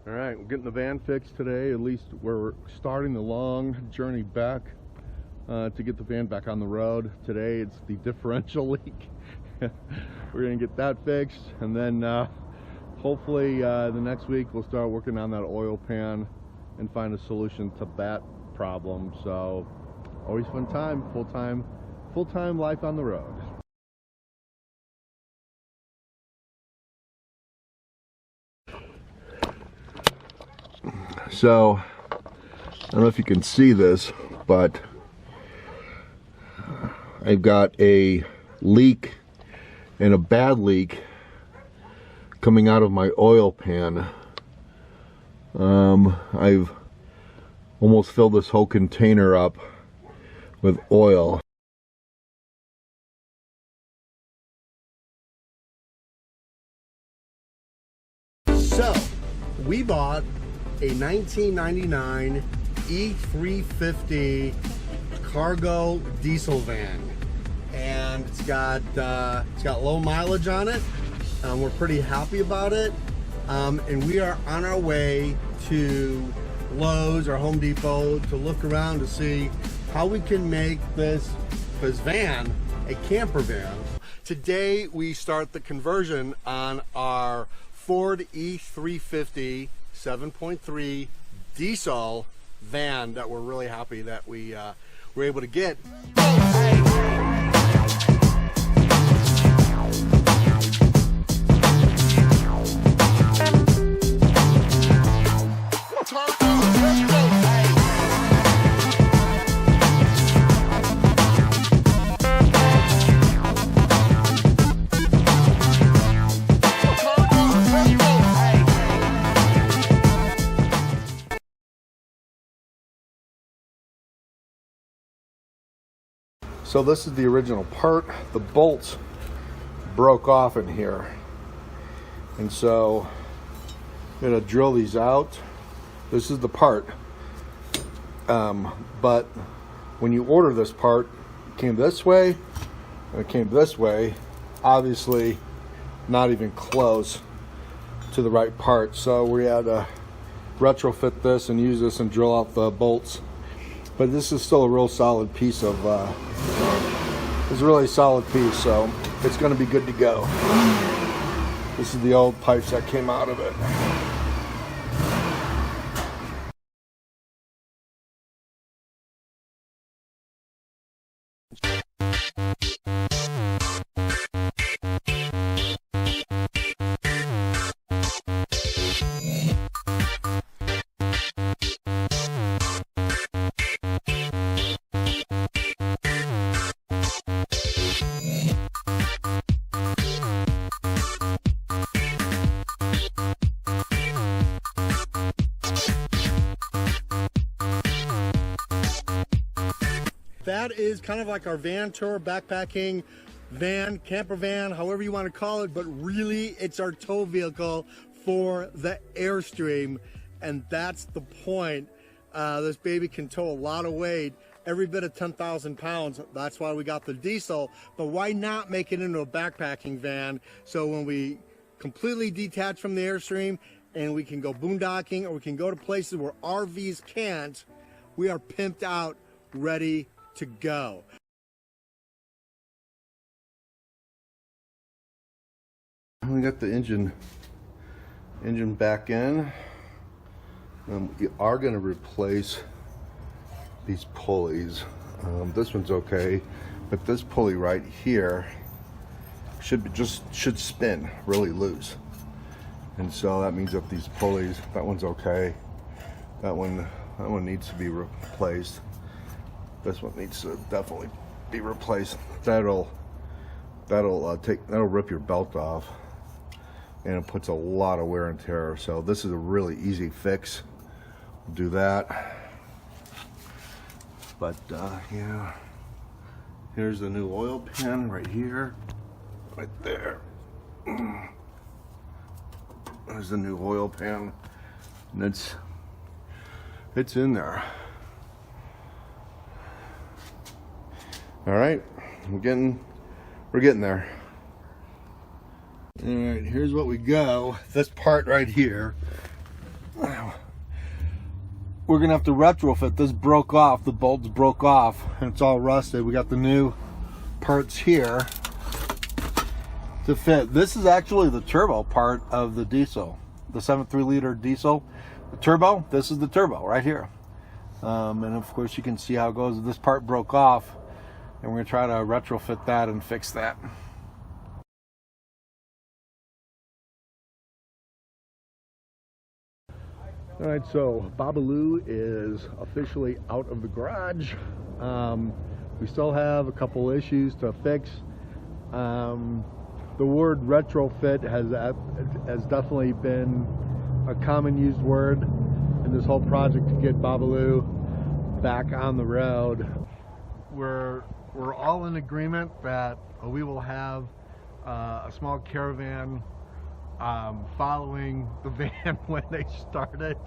All right, we're getting the van fixed today. At least we're starting the long journey back to get the van back on the road. Today it's the differential leak. We're gonna get that fixed, and then hopefully the next week we'll start working on that oil pan and find a solution to that problem. So always fun time, full-time life on the road. So I don't know if you can see this, but I've got a leak, and a bad leak, coming out of my oil pan. I've almost filled this whole container up with oil. So we bought a 1999 E350 cargo diesel van, and it's got low mileage on it. We're pretty happy about it, and we are on our way to Lowe's or Home Depot to look around to see how we can make this van a camper van. Today we start the conversion on our Ford E350 7.3 diesel van that we're really happy that we were able to get. So this is the original part. The bolts broke off in here, and so I'm gonna drill these out. This is the part, but when you order this part, it came this way and it came this way. Obviously not even close to the right part, so we had to retrofit this and use this and drill out the bolts. But this is still a real solid piece of it's a really solid piece, so it's going to be good to go. This is the old pipes that came out of it. That is kind of like our van tour, backpacking van, camper van, however you want to call it, but really it's our tow vehicle for the Airstream, and that's the point. This baby can tow a lot of weight, every bit of 10,000 pounds. That's why we got the diesel, but why not make it into a backpacking van? So when we completely detach from the Airstream and we can go boondocking, or we can go to places where RVs can't, we are pimped out, ready to go. We got the engine back in. We are going to replace these pulleys. This one's okay, but this pulley right here should spin really loose, and so that means that these pulleys, that one's okay, that one needs to be replaced. This one needs to definitely be replaced. That'll rip your belt off, and it puts a lot of wear and tear. So this is a really easy fix. We'll do that. But yeah, here's the new oil pan right here, right there. There's the new oil pan, and it's in there. All right, we're getting there. All right, here's what we go. This part right here we're gonna have to retrofit. This broke off, the bolts broke off, and it's all rusted. We got the new parts here to fit. This is actually the turbo part of the diesel, the 7.3 liter diesel. The turbo, this is the turbo right here. And of course you can see how it goes. This part broke off, and we're gonna try to retrofit that and fix that. All right, so Babalu is officially out of the garage. We still have a couple issues to fix. The word retrofit has definitely been a common used word in this whole project to get Babalu back on the road. We're all in agreement that we will have a small caravan following the van when they start it.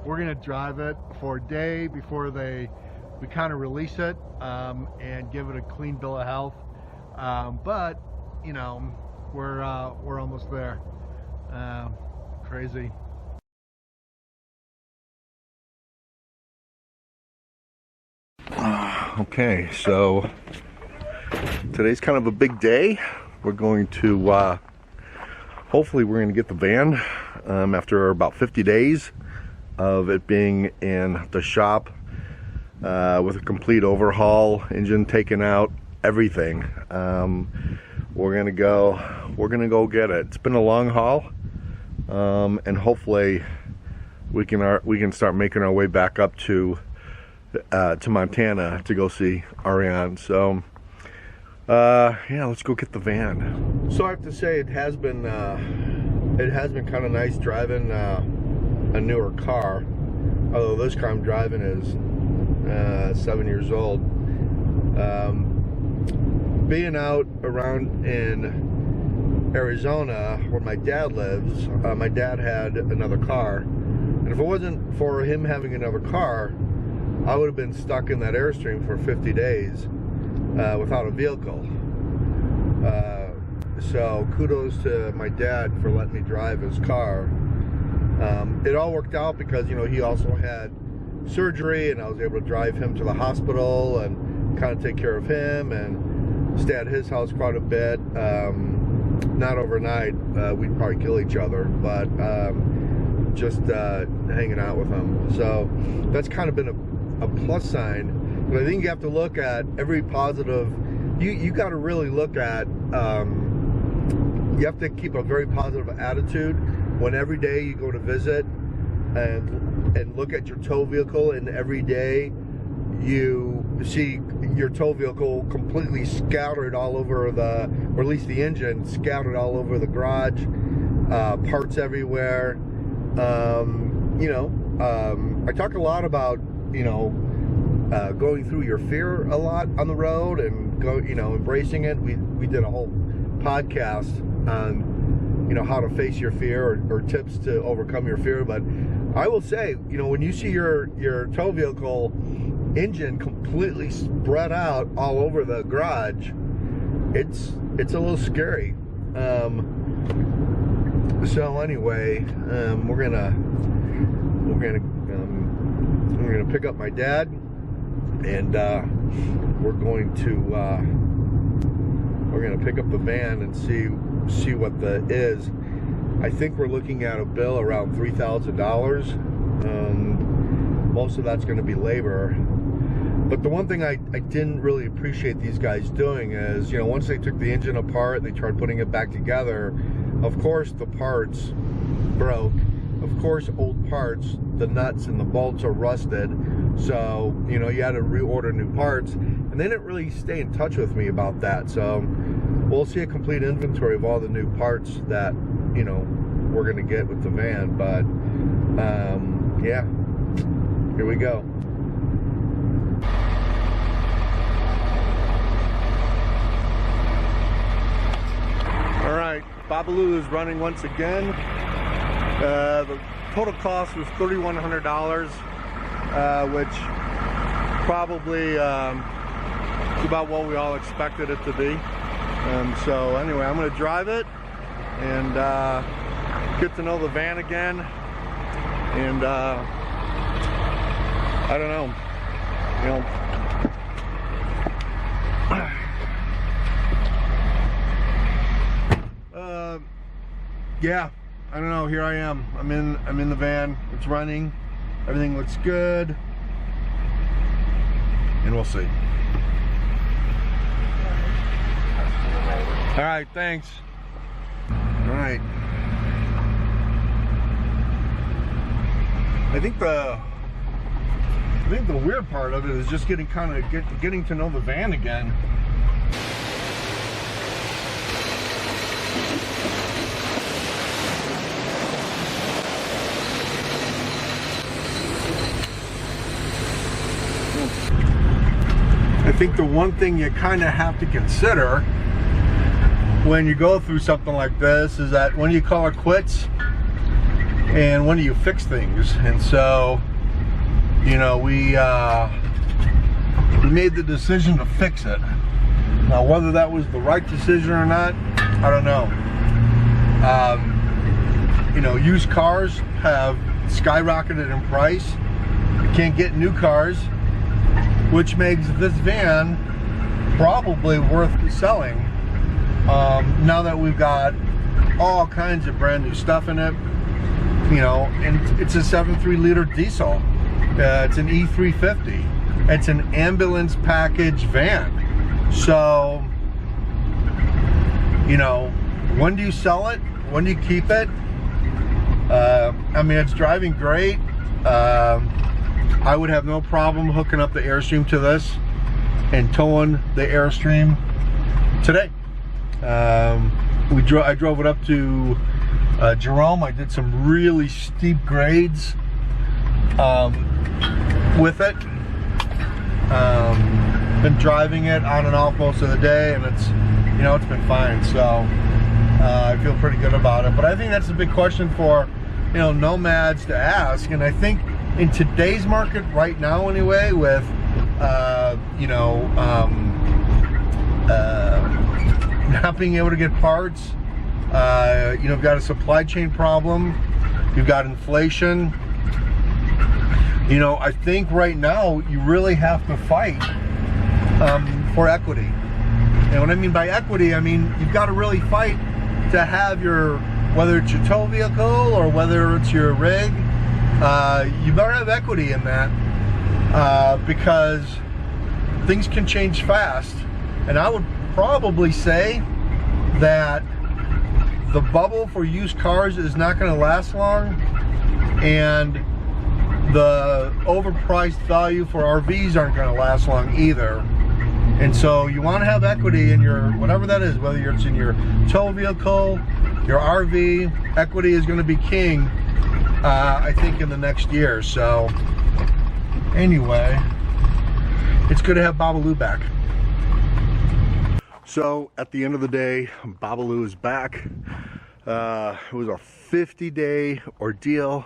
We're gonna drive it for a day before we kind of release it and give it a clean bill of health. But you know, we're almost there. Crazy. Okay, so today's kind of a big day. We're going to hopefully we're going to get the van after about 50 days of it being in the shop with a complete overhaul, engine taken out, everything. We're gonna go get it. It's been a long haul, and hopefully we can start making our way back up to Montana to go see Ariane. So yeah, let's go get the van. So I have to say, it has been kind of nice driving a newer car. Although this car I'm driving is 7 years old. Being out around in Arizona where my dad lives, my dad had another car, and if it wasn't for him having another car, I would have been stuck in that Airstream for 50 days without a vehicle. So kudos to my dad for letting me drive his car. It all worked out because, you know, he also had surgery, and I was able to drive him to the hospital and kind of take care of him and stay at his house quite a bit. Not overnight, we'd probably kill each other, but just hanging out with him. So that's kind of been a plus sign. But I think you have to look at every positive. You got to really look at, you have to keep a very positive attitude when every day you go to visit and look at your tow vehicle, and every day you see your tow vehicle completely scattered all over or at least the engine scattered all over the garage, parts everywhere. You know, I talk a lot about, you know, going through your fear a lot on the road and embracing it. We did a whole podcast on, you know, how to face your fear or tips to overcome your fear. But I will say, you know, when you see your tow vehicle engine completely spread out all over the garage, it's a little scary. So anyway, we're gonna pick up my dad, and we're gonna pick up the van and see what the is. I think we're looking at a bill around $3,000. Most of that's going to be labor. But the one thing I didn't really appreciate these guys doing is, you know, once they took the engine apart, they tried putting it back together. Of course, the parts broke. Of course, old parts, the nuts and the bolts are rusted. So, you know, you had to reorder new parts. And they didn't really stay in touch with me about that. So we'll see a complete inventory of all the new parts that, you know, we're going to get with the van. But, yeah, here we go. All right, Babalu is running once again. The total cost was $3,100, which probably is about what we all expected it to be. So anyway, I'm going to drive it and get to know the van again. And I don't know, yeah, I don't know. Here I am. I'm in the van. It's running. Everything looks good, and we'll see. All right, thanks. All right. I think the weird part of it is just getting to know the van again. I think the one thing you kind of have to consider when you go through something like this is that when you call it quits and when do you fix things. And so, you know, we made the decision to fix it. Now, whether that was the right decision or not, I don't know. You know, used cars have skyrocketed in price. You can't get new cars, which makes this van probably worth selling. Now that we've got all kinds of brand new stuff in it, you know, and it's a 7.3 liter diesel. It's an E350. It's an ambulance package van. So, you know, when do you sell it? When do you keep it? I mean, it's driving great. I would have no problem hooking up the Airstream to this and towing the Airstream today. I drove it up to Jerome. I did some really steep grades with it. Been driving it on and off most of the day, and it's, you know, it's been fine. So I feel pretty good about it. But I think that's a big question for, you know, nomads to ask. And I think in today's market right now, anyway, with you know, not being able to get parts, you know, you've got a supply chain problem, you've got inflation. You know, I think right now you really have to fight for equity. And what I mean by equity, I mean you've got to really fight to have your, whether it's your tow vehicle or whether it's your rig, you better have equity in that, because things can change fast. And I would probably say that the bubble for used cars is not going to last long, and the overpriced value for RVs aren't going to last long either. And so you want to have equity in your, whatever that is, whether it's in your tow vehicle, your RV, equity is going to be king, I think, in the next year. So anyway, it's good to have Babalu back. So at the end of the day, Babalu is back. It was a 50-day ordeal,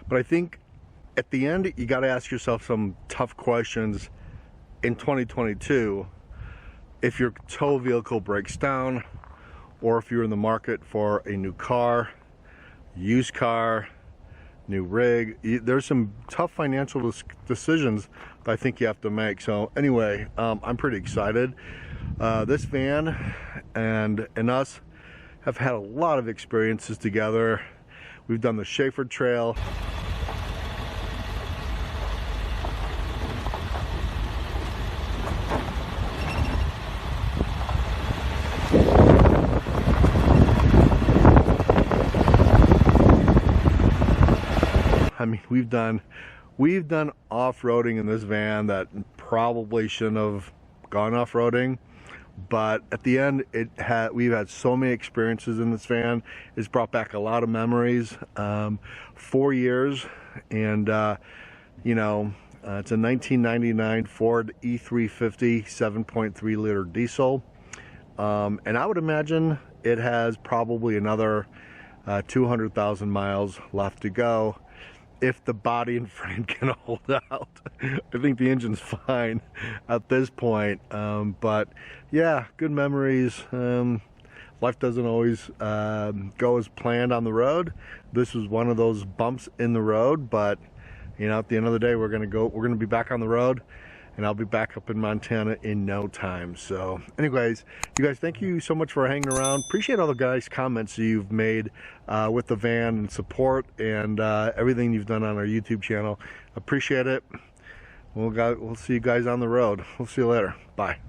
but I think at the end you got to ask yourself some tough questions in 2022. If your tow vehicle breaks down, or if you're in the market for a new car, used car, new rig, there's some tough financial decisions that I think you have to make. So anyway, I'm pretty excited. This van and us have had a lot of experiences together. We've done the Schaefer Trail. I mean, we've done off-roading in this van that probably shouldn't have gone off-roading, but at the end we've had so many experiences in this van. It's brought back a lot of memories. 4 years, and you know, it's a 1999 Ford E350 7.3 liter diesel, and I would imagine it has probably another 200,000 miles left to go if the body and frame can hold out. I think the engine's fine at this point, but yeah, good memories. A life doesn't always go as planned on the road. This was one of those bumps in the road, but you know, at the end of the day, we're gonna be back on the road, and I'll be back up in Montana in no time. So anyways, you guys, thank you so much for hanging around. Appreciate all the guys' comments you've made with the van and support and everything you've done on our YouTube channel. Appreciate it. We'll see you guys on the road. We'll see you later. Bye.